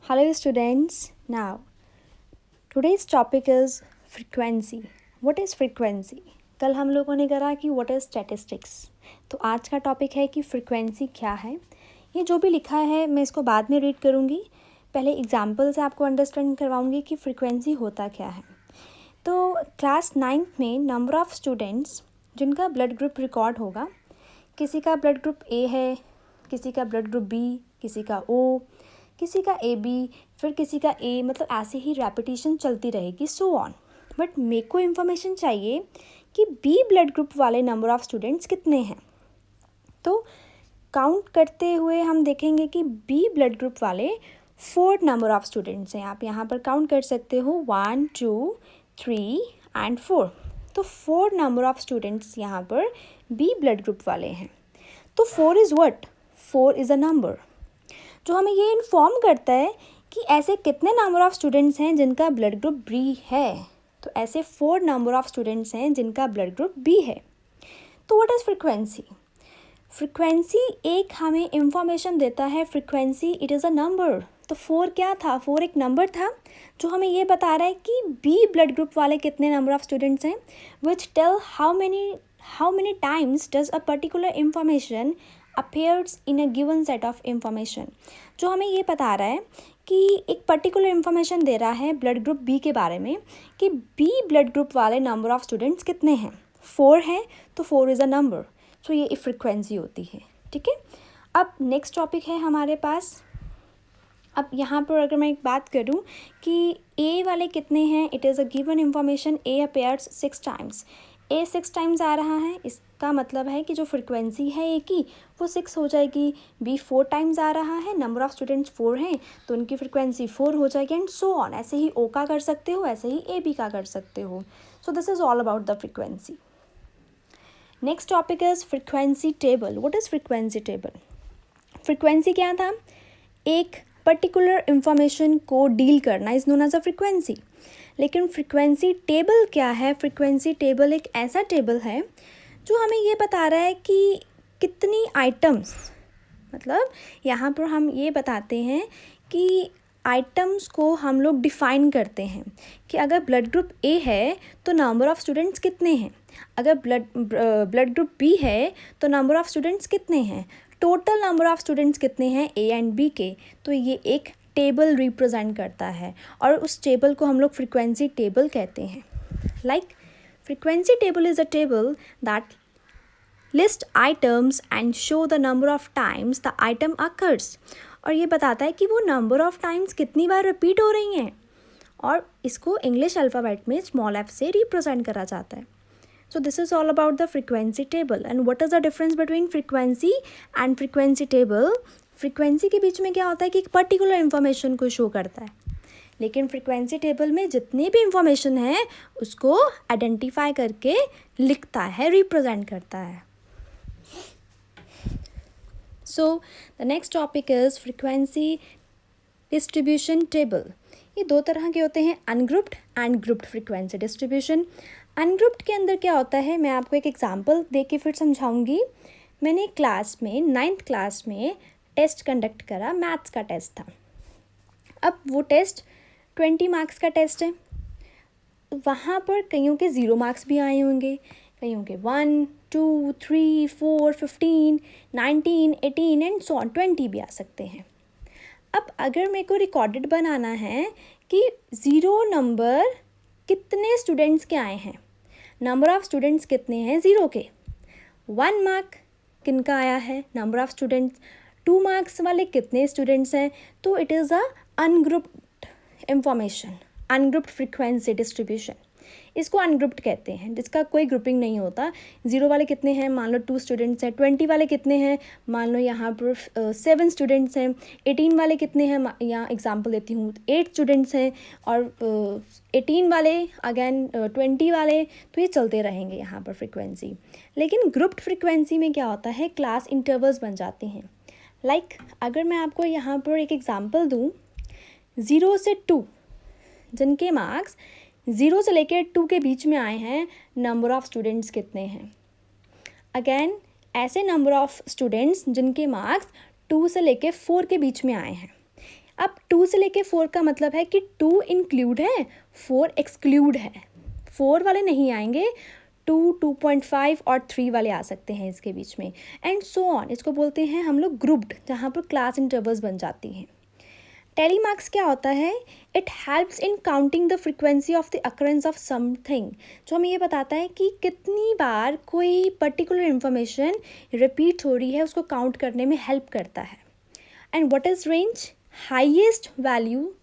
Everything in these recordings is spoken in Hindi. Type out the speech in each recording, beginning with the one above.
Hello students. Now, today's topic is frequency. What is frequency? कल हम लोगों ने करा कि what is statistics. तो आज का टॉपिक है कि frequency क्या है. ये जो भी लिखा है मैं इसको बाद में रीड करूँगी. पहले एग्जाम्पल से आपको अंडरस्टैंड करवाऊँगी कि frequency होता क्या है. तो क्लास 9th में नंबर ऑफ़ स्टूडेंट्स जिनका ब्लड ग्रुप रिकॉर्ड होगा, किसी का ब्लड ग्रुप ए है, किसी का ब्लड ग्रुप बी, किसी का ओ, किसी का ए बी, फिर किसी का ए, मतलब ऐसे ही रेपिटेशन चलती रहेगी सो ऑन. बट मेरे को इन्फॉर्मेशन चाहिए कि बी ब्लड ग्रुप वाले नंबर ऑफ़ स्टूडेंट्स कितने हैं. तो काउंट करते हुए हम देखेंगे कि बी ब्लड ग्रुप वाले 4 नंबर ऑफ़ स्टूडेंट्स हैं. आप यहाँ पर काउंट कर सकते हो 1 2 3 एंड 4. तो 4 नंबर ऑफ़ स्टूडेंट्स यहाँ पर बी ब्लड ग्रुप वाले हैं. तो 4 is what? 4 is a number जो हमें ये इन्फॉर्म करता है कि ऐसे कितने नंबर ऑफ़ स्टूडेंट्स हैं जिनका ब्लड ग्रुप बी है. तो ऐसे 4 नंबर ऑफ़ स्टूडेंट्स हैं जिनका ब्लड ग्रुप बी है. तो व्हाट इज़ फ्रीक्वेंसी? फ्रीक्वेंसी एक हमें इंफॉर्मेशन देता है. Frequency it is a number. तो 4 क्या था? 4 एक नंबर था जो हमें ये बता रहा है कि बी ब्लड ग्रुप वाले कितने नंबर ऑफ़ स्टूडेंट्स हैं, which tell how many times does a particular information appears in a given set of information. जो हमें ये बता रहा है कि एक पर्टिकुलर इंफॉर्मेशन दे रहा है ब्लड ग्रुप बी के बारे में कि बी ब्लड ग्रुप वाले नंबर ऑफ़ स्टूडेंट्स कितने हैं. 4 हैं तो 4 इज़ अ नंबर. सो ये फ्रीक्वेंसी होती है. ठीक है. अब नेक्स्ट टॉपिक है हमारे पास. अब यहाँ पर अगर मैं एक बात करूँ कि ए वाले कितने हैं, it is a given information A appears 6 times. A 6 times आ रहा है, इसका मतलब है कि जो फ्रीक्वेंसी है ए की वो 6 हो जाएगी. बी 4 टाइम्स आ रहा है, नंबर ऑफ़ स्टूडेंट्स 4 हैं तो उनकी फ्रीक्वेंसी 4 हो जाएगी एंड सो ऑन. ऐसे ही ओ का कर सकते हो, ऐसे ही ए बी का कर सकते हो. So this is all about the frequency. Next topic is frequency table. What is frequency table? Frequency क्या था? एक पर्टिकुलर इंफॉर्मेशन को डील करना is known as a frequency. लेकिन फ्रीक्वेंसी टेबल क्या है? फ्रीक्वेंसी टेबल एक ऐसा टेबल है जो हमें ये बता रहा है कि कितनी आइटम्स, मतलब यहाँ पर हम ये बताते हैं कि आइटम्स को हम लोग डिफ़ाइन करते हैं कि अगर ब्लड ग्रुप ए है तो नंबर ऑफ़ स्टूडेंट्स कितने हैं, अगर ब्लड ग्रुप बी है तो नंबर ऑफ़ स्टूडेंट्स कितने हैं, टोटल नंबर ऑफ़ स्टूडेंट्स कितने हैं ए एंड बी के. तो ये एक टेबल रिप्रेजेंट करता है और उस टेबल को हम लोग फ्रीक्वेंसी टेबल कहते हैं. Like frequency table is a table that list items and show the number of times the item occurs. और ये बताता है कि वो नंबर ऑफ़ टाइम्स कितनी बार रिपीट हो रही हैं और इसको इंग्लिश अल्फ़ाबेट में स्मॉल एफ से रिप्रेजेंट करा जाता है. So this is all about the frequency table. And what is the difference between frequency and frequency table? Frequency के बीच में क्या होता है कि एक पर्टिकुलर इन्फॉर्मेशन को शो करता है, लेकिन फ्रीक्वेंसी टेबल में जितनी भी इंफॉर्मेशन है उसको आइडेंटिफाई करके लिखता है, रिप्रेजेंट करता है. So the next topic is frequency distribution table. ये 2 तरह के होते हैं, ungrouped and grouped frequency distribution. Ungrouped के अंदर क्या होता है, मैं आपको एक एग्जांपल दे के फिर समझाऊंगी. मैंने क्लास में 9th क्लास में टेस्ट कंडक्ट करा, मैथ्स का टेस्ट था. अब वो टेस्ट 20 मार्क्स का टेस्ट है. वहाँ पर कईयों के 0 मार्क्स भी आए होंगे, कईयों के 1 2 3 4 15 19 18 एंड सो ऑन 20 भी आ सकते हैं. अब अगर मेरे को रिकॉर्डेड बनाना है कि 0 नंबर कितने स्टूडेंट्स के आए हैं, नंबर ऑफ़ स्टूडेंट्स कितने हैं 0 के, 1 मार्क किनका आया है, नंबर ऑफ़ स्टूडेंट्स 2 मार्क्स वाले कितने स्टूडेंट्स हैं, तो it is a ungrouped information, ungrouped frequency distribution. इसको अनग्रुप्ड कहते हैं, जिसका कोई ग्रुपिंग नहीं होता. 0 वाले कितने हैं, मान लो 2 स्टूडेंट्स हैं. 20 वाले कितने हैं, मान लो यहाँ पर 7 स्टूडेंट्स हैं. 18 वाले कितने हैं, यहाँ एग्जांपल देती हूँ 8 स्टूडेंट्स हैं. और 18 वाले अगेन 20 वाले, तो ये चलते रहेंगे यहाँ पर फ्रीक्वेंसी. लेकिन ग्रुप्ड फ्रीक्वेंसी में क्या होता है, क्लास इंटरवल्स बन जाते हैं. लाइक अगर मैं आपको यहाँ पर एक एग्जांपल दूँ, 0 से 2 जिनके मार्क्स 0 से लेकर 2 के बीच में आए हैं, नंबर ऑफ़ स्टूडेंट्स कितने हैं. अगेन ऐसे नंबर ऑफ़ स्टूडेंट्स जिनके मार्क्स 2 से लेकर 4 के बीच में आए हैं. अब 2 से लेके 4 का मतलब है कि 2 इंक्लूड है, 4 एक्सक्लूड है, 4 वाले नहीं आएंगे, 2, 2.5 और 3 वाले आ सकते हैं इसके बीच में, एंड सो ऑन। इसको बोलते हैं हम लोग ग्रुप्ड, जहाँ पर क्लास इंटरवल्स बन जाती हैं। टेली मार्क्स क्या होता है? It helps in counting the frequency of the occurrence of something, जो हमें ये बताता है कि कितनी बार कोई पर्टिकुलर इन्फॉर्मेशन रिपीट हो रही है, उसको काउंट करने में हेल्प करता है। And what is range? Highest value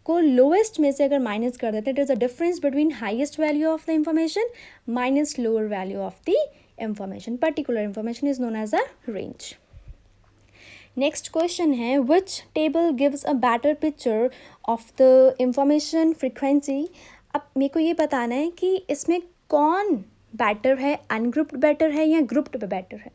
को लोएस्ट में से अगर माइनस कर देते हैं, it is a difference between highest value of the information minus lower value of the information. Particular information is known as a range. Next question है, which table gives a better picture of the information frequency. अब मेरे को ये बताना है कि इसमें कौन बेटर है, अनग्रुप्ड बेटर है या ग्रुप्ड बेटर है।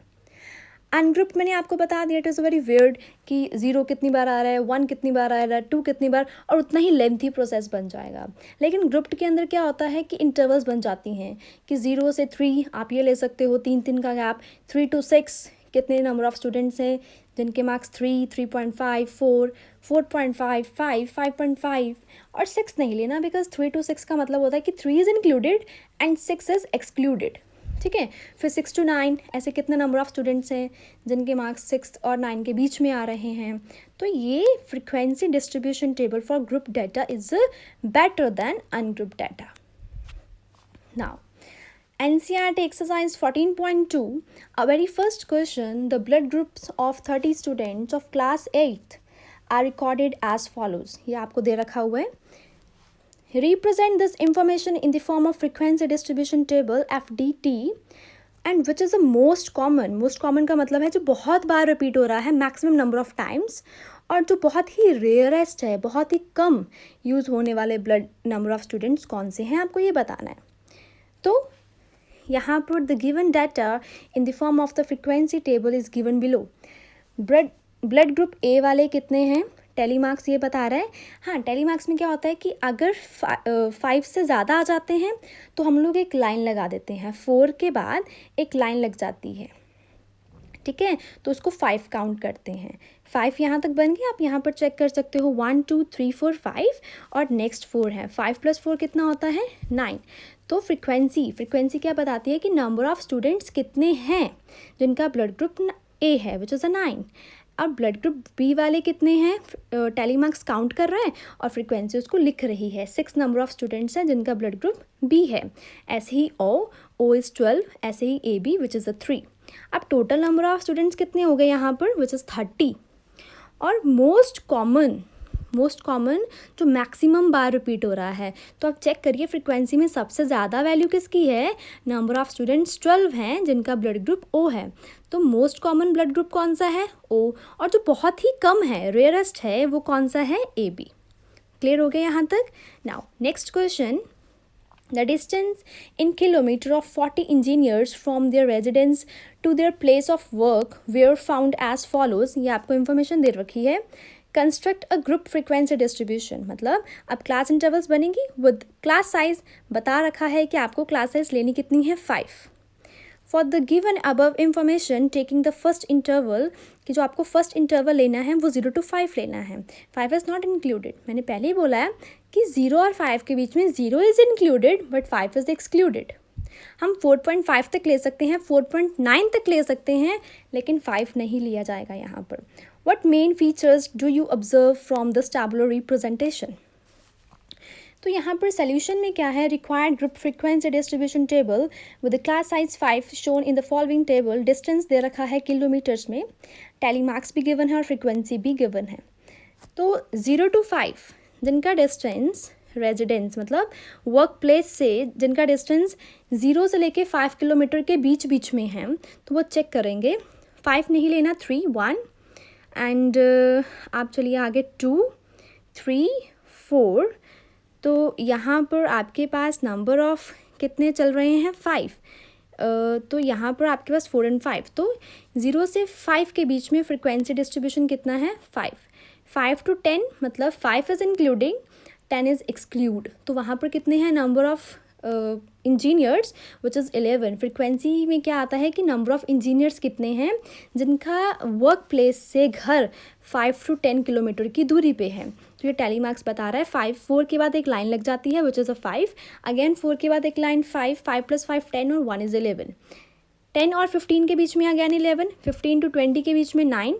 अनग्रुप्ड मैंने आपको बता दिया, इट इज़ वेरी वियर्ड कि 0 कितनी बार आ रहा है, 1 कितनी बार आ रहा है, 2 कितनी बार, और उतना ही लेंथी प्रोसेस बन जाएगा। लेकिन ग्रुप्ड के अंदर क्या होता है कि इंटरवल्स बन जाती हैं कि 0 से 3 आप ये ले सकते हो, 3 का गैप, 3 to 6 कितने नंबर ऑफ़ स्टूडेंट्स हैं जिनके मार्क्स 3, 3.5, 4, 4.5, 5, 5.5, और 6 नहीं लेना, बिकॉज 3 to 6 का मतलब होता है कि 3 is included and 6 is excluded. ठीक है, फिर 6 to 9 ऐसे कितने नंबर ऑफ़ स्टूडेंट्स हैं जिनके मार्क्स 6 और 9 के बीच में आ रहे हैं। तो ये frequency distribution table for group data is better than ungroup data. Now NCERT exercise 14.2, our very first question, the blood groups of 30 students of class 8 are recorded as follows. ये आपको दे रखा हुआ है। Represent this information in the form of frequency distribution table FDT and which is the most common. Most common का मतलब है जो बहुत बार रिपीट हो रहा है, maximum number of times, और जो बहुत ही रेयरेस्ट है, बहुत ही कम यूज़ होने वाले ब्लड नंबर ऑफ स्टूडेंट्स कौन से हैं, आपको ये बताना है। तो यहाँ पर the given data in the form of the frequency table is given below. Blood group A वाले कितने हैं, टेली मार्क्स ये बता रहा है। हाँ, टेली मार्क्स में क्या होता है कि अगर 5 से ज़्यादा आ जाते हैं तो हम लोग एक लाइन लगा देते हैं, 4 के बाद एक लाइन लग जाती है। ठीक है, तो उसको 5 काउंट करते हैं। 5 यहाँ तक बन गया, आप यहाँ पर चेक कर सकते हो, 1, 2, 3, 4, 5 और नेक्स्ट 4 है। 5 + 4 कितना होता है, 9। तो फ्रिक्वेंसी क्या बताती है कि नंबर ऑफ़ स्टूडेंट्स कितने हैं जिनका ब्लड ग्रुप ए है, विच इज़ अ 9। अब ब्लड ग्रुप बी वाले कितने हैं, टेली मार्क्स काउंट कर रहा है और फ्रिक्वेंसी उसको लिख रही है, 6 नंबर ऑफ़ स्टूडेंट्स हैं जिनका ब्लड ग्रुप बी है। ऐसे ही ओ इज़ 12, ऐसे ही A B which is a 3। अब टोटल नंबर ऑफ़ स्टूडेंट्स कितने हो गए यहाँ पर, विच इज़ 30। और मोस्ट कॉमन जो मैक्सिमम बार रिपीट हो रहा है, तो आप चेक करिए फ्रिक्वेंसी में सबसे ज़्यादा वैल्यू किसकी है, नंबर ऑफ़ स्टूडेंट्स 12 हैं जिनका ब्लड ग्रुप ओ है। तो मोस्ट कॉमन ब्लड ग्रुप कौन सा है, ओ, और जो बहुत ही कम है, रेयरेस्ट है, वो कौन सा है, ए बी। क्लियर हो गया यहाँ तक। Now next question, the distance in kilometer of 40 engineers from their residence to their place of work were found as follows। ये आपको इन्फॉर्मेशन दे रखी है। Construct a group frequency distribution, मतलब अब क्लास इंटरवल्स बनेंगी विद क्लास साइज बता रखा है कि आपको क्लास साइज लेनी कितनी है, 5। For the given above information taking the first interval, कि जो आपको फर्स्ट इंटरवल लेना है वो 0 to 5 लेना है। 5 इज़ नॉट इंक्लूडेड, मैंने पहले ही बोला है कि 0 और 5 के बीच में 0 is included but 5 is excluded. हम 4.5 तक ले सकते हैं, 4.9 तक ले सकते हैं, लेकिन 5 नहीं लिया जाएगा यहाँ पर। What main features do you observe from this tabular representation? तो यहाँ पर सोल्यूशन में क्या है, required group frequency distribution table with the class size 5 shown in the following table. Distance दे रखा है किलोमीटर्स में, टेली मार्क्स भी गिवन है और फ्रिक्वेंसी भी गिवन है। तो 0 to 5 जिनका डिस्टेंस, रेजिडेंस मतलब वर्क प्लेस से जिनका डिस्टेंस 0 से लेके 5 किलोमीटर के बीच में है, तो वो चेक करेंगे। 5 नहीं लेना, 3, 1 एंड आप चलिए आगे 2, 3, 4। तो यहाँ पर आपके पास नंबर ऑफ़ कितने चल रहे हैं, 5। तो यहाँ पर आपके पास 4 and 5, तो 0 से 5 के बीच में फ्रिक्वेंसी डिस्ट्रीब्यूशन कितना है, 5। 5 to 10 मतलब 5 इज़ इंक्लूडिंग, 10 इज़ एक्सक्लूड। तो वहाँ पर कितने हैं number of engineers which is 11। Frequency में क्या आता है कि नंबर ऑफ़ इंजीनियर्स कितने हैं जिनका वर्क प्लेस से घर 5 to 10 किलोमीटर की दूरी पे है। तो ये टैली मार्क्स बता रहा है 5, 4 के बाद एक लाइन लग जाती है विच इज़ अ 5, अगेन 4 के बाद एक लाइन 5, 5 + 5 10 और 1 इज़ 11। 10 और 15 के बीच में अगेन 11, 15 to 20 के बीच में 9,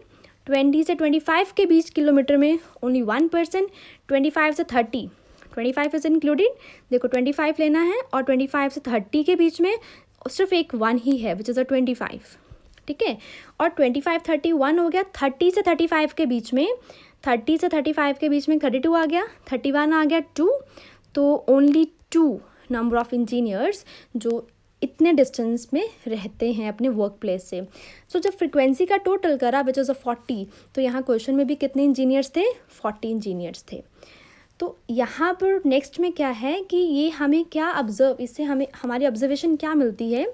20 से 25 के बीच किलोमीटर में ओनली 1 पर्सन, 25 से 30, 25 इज इंक्लूडेड, देखो 25 लेना है और 25 से 30 के बीच में सिर्फ एक 1 ही है विच इज़ अ 25, ठीक है। और 25, 31 हो गया। 30 से 35 के बीच में, 30 से 35 के बीच में 32 आ गया, 31 आ गया 2, तो ओनली 2 नंबर ऑफ़ इंजीनियर्स जो इतने डिस्टेंस में रहते हैं अपने वर्क प्लेस से। सो जब फ्रिक्वेंसी का टोटल करा विच इज़ अ 40, तो यहाँ क्वेश्चन में भी कितने इंजीनियर्स थे, 40 इंजीनियर्स थे। तो यहाँ पर नेक्स्ट में क्या है कि ये हमें क्या ऑब्जर्व, इससे हमें हमारी ऑब्जर्वेशन क्या मिलती है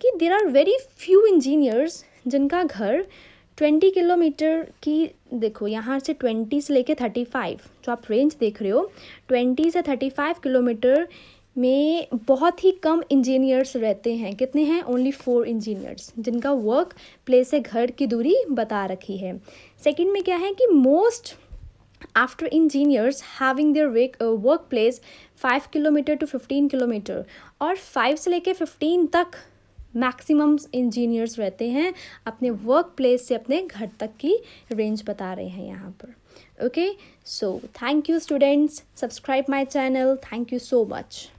कि there are very few engineers जिनका घर 20 किलोमीटर की, देखो यहाँ से 20 से लेके 35 जो आप रेंज देख रहे हो, 20 से 35 किलोमीटर में बहुत ही कम इंजीनियर्स रहते हैं। कितने हैं, ओनली 4 इंजीनियर्स जिनका वर्क प्लेस से घर की दूरी बता रखी है। सेकंड में क्या है कि most after engineers having their work place 5 kilometre to 15 kilometre, और 5 से लेके 15 तक मैक्सिमम इंजीनियर्स रहते हैं अपने वर्क प्लेस से अपने घर तक की रेंज बता रहे हैं यहाँ पर। Okay, so thank you students, subscribe my channel, thank you so much.